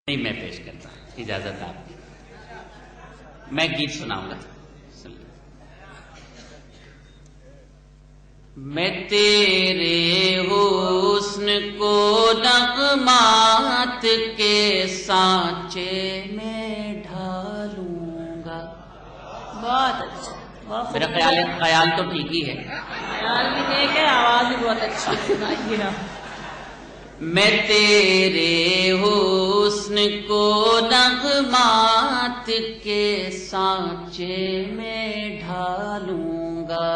نہیں میں پیش کرتا ہوں، اجازت آپ کی، میں گیت سناؤں گا۔ میں تیرے حسن کو نغمات کے سانچے میں ڈھالوں گا۔ بہت اچھا، میرا خیال تو ٹھیک ہی ہے، خیال بھی دیکھ ہے، آواز بھی بہت اچھی سنائیے آپ۔ میں تیرے حسن کو نغمات کے سانچے میں ڈھالوں گا،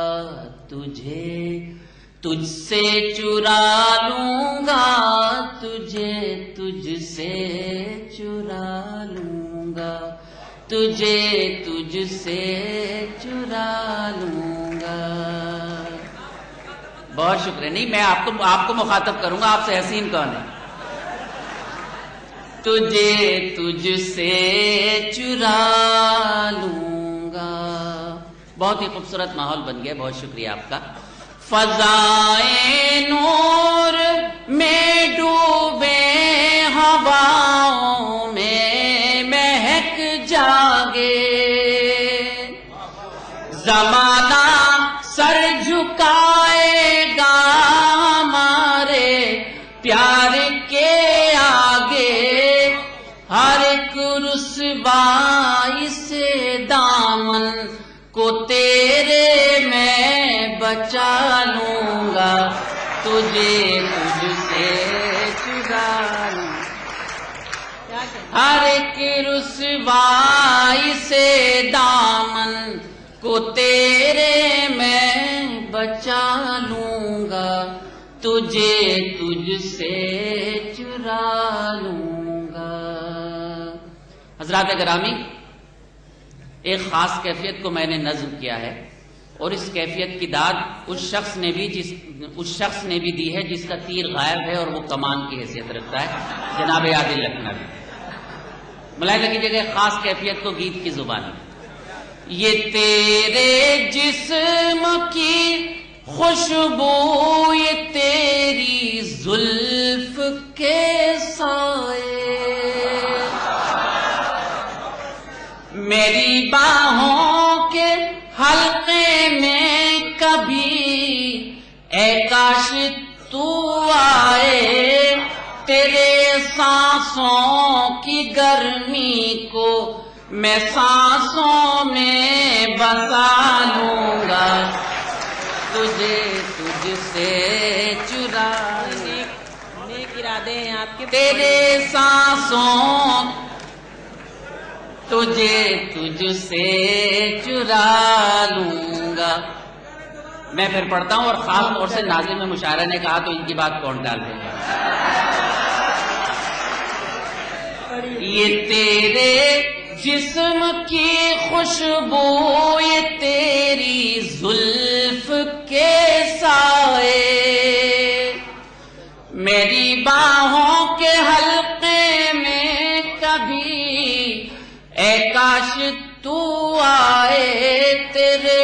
تجھ سے چرا لوں گا، تجھ سے چرا لوں گا، تجھ سے چرا لوں گا۔ بہت شکریہ۔ نہیں میں آپ کو مخاطب کروں گا، آپ سے حسین کون ہے؟ تجھ سے چرا لوں گا۔ بہت ہی خوبصورت ماحول بن گیا، بہت شکریہ آپ کا۔ فضائے نور میں ڈوبے ہواؤں میں مہک جاگے، زمانہ سر جھکائے گا ہمارے پیار کے آگے، ہر ایک رسوائی سے دامن کو تیرے میں بچا لوں گا، تجھ سے چرا لوں گا، ہر ایک رسوائی سے دامن کو تیرے میں بچا لوں گا، تجھ سے چرا لوں گا۔ حضرات گرامی، ایک خاص کیفیت کو میں نے نظم کیا ہے، اور اس کیفیت کی داد اس شخص نے بھی دی ہے جس کا تیر غائب ہے اور وہ کمان کی حیثیت رکھتا ہے، جناب عادل لکھنوی۔ ملاحظہ کیجیے گا خاص کیفیت کو گیت کی زبان میں۔ یہ تیرے جسم کی خوشبو، یہ تیری زلف کے سائے، میری باہوں کے حلقے میں کبھی اے کاش تو آئے، تیرے سانسوں کی گرمی کو میں سانسوں میں بسا لوں گا، تجھ سے چرا نیک ارادے ہیں آپ کے، تیرے سانسوں، تجھ سے چرا لوں گا۔ میں پھر پڑھتا ہوں، اور خاص طور سے ناظم مشاعرہ نے کہا تو ان کی بات کون ٹال دے گا۔ یہ تیرے جسم کی خوشبو، یہ تیری زلف کے سائے، میری باہوں کے حلقے میں کبھی اے کاش تو آئے، تیرے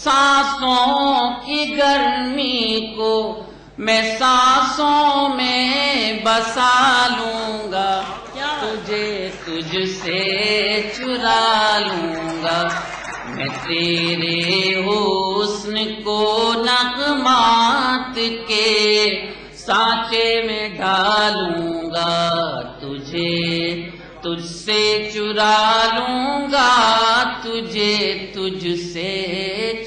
سانسوں کی گرمی کو میں سانسوں میں بسا لوں گا، تجھ سے چرا لوں گا، میں تیرے حسن کو نغمات کے سانچے میں ڈالوں گا، تجھ سے چرا لوں گا، تجھ سے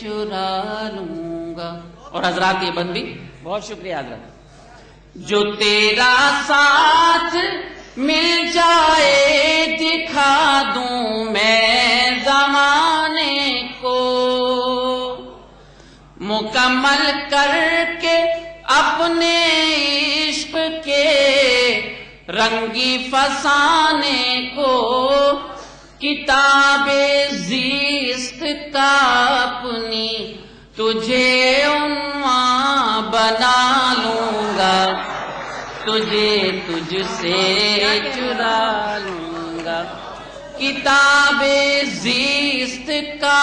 چرا لوں گا۔ اور حضرات یہ بند بھی بہت شکریہ حضرات۔ جو تیرا ساتھ مل جائے دکھا دوں میں زمانے کو، مکمل کر کے اپنے عشق کے رنگی فسانے کو، کتاب زیست کا اپنی تجھے عنوان بنا لوں گا، تجھ سے چرا لوں گا، کتاب زیست کا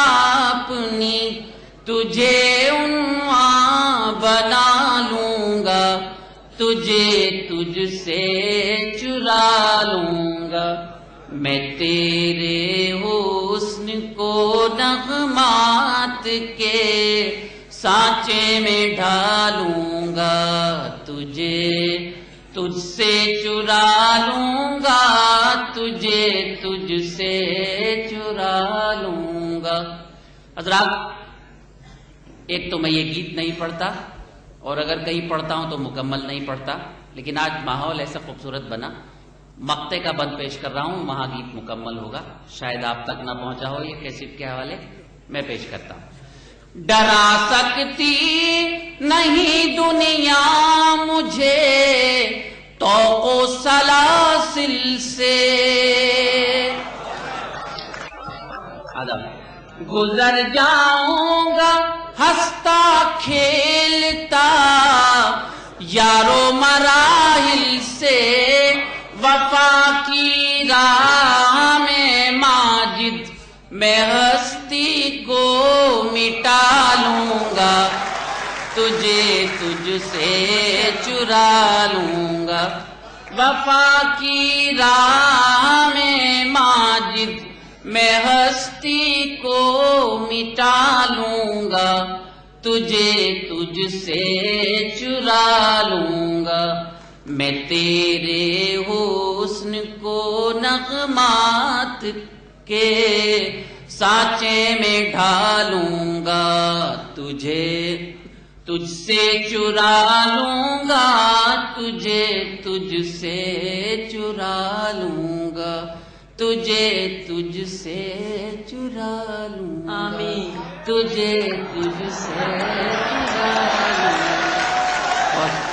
اپنی تجھے عنوان بنا لوں گا، تجھ سے چرا لوں میں تیرے حسن کو نغمات کے سانچے میں ڈھالوں گا، تجھ سے چرا لوں گا، تجھ سے چرا لوں گا۔ حضرات، ایک تو میں یہ گیت نہیں پڑھتا، اور اگر کہیں پڑھتا ہوں تو مکمل نہیں پڑھتا، لیکن آج ماحول ایسا خوبصورت بنا، مقطع کا بند پیش کر رہا ہوں، وہاں گیت مکمل ہوگا، شاید آپ تک نہ پہنچا ہو یہ کیسٹ کے حوالے میں پیش کرتا ہوں۔ ڈرا سکتی نہیں دنیا مجھے طوق و سلاسل سے، گزر جاؤں گا ہنستا کھیلتا یارو مراحل سے، وفا کی راہ میں ماجد میں ہستی کو مٹا لوں گا، تجھ سے چرا لوں گا، وفا کی راہ میں ماجد میں ہستی کو مٹا لوں گا، تجھ سے چرا لوں گا، میں تیرے حسن کو نغمات کے سانچے میں ڈھالوں گا، تجھ سے چرا لوں گا، تجھ سے چرا لوں گا، تجھ سے چرا لوں گا، آمین۔ تجھ سے چرا لوں گا۔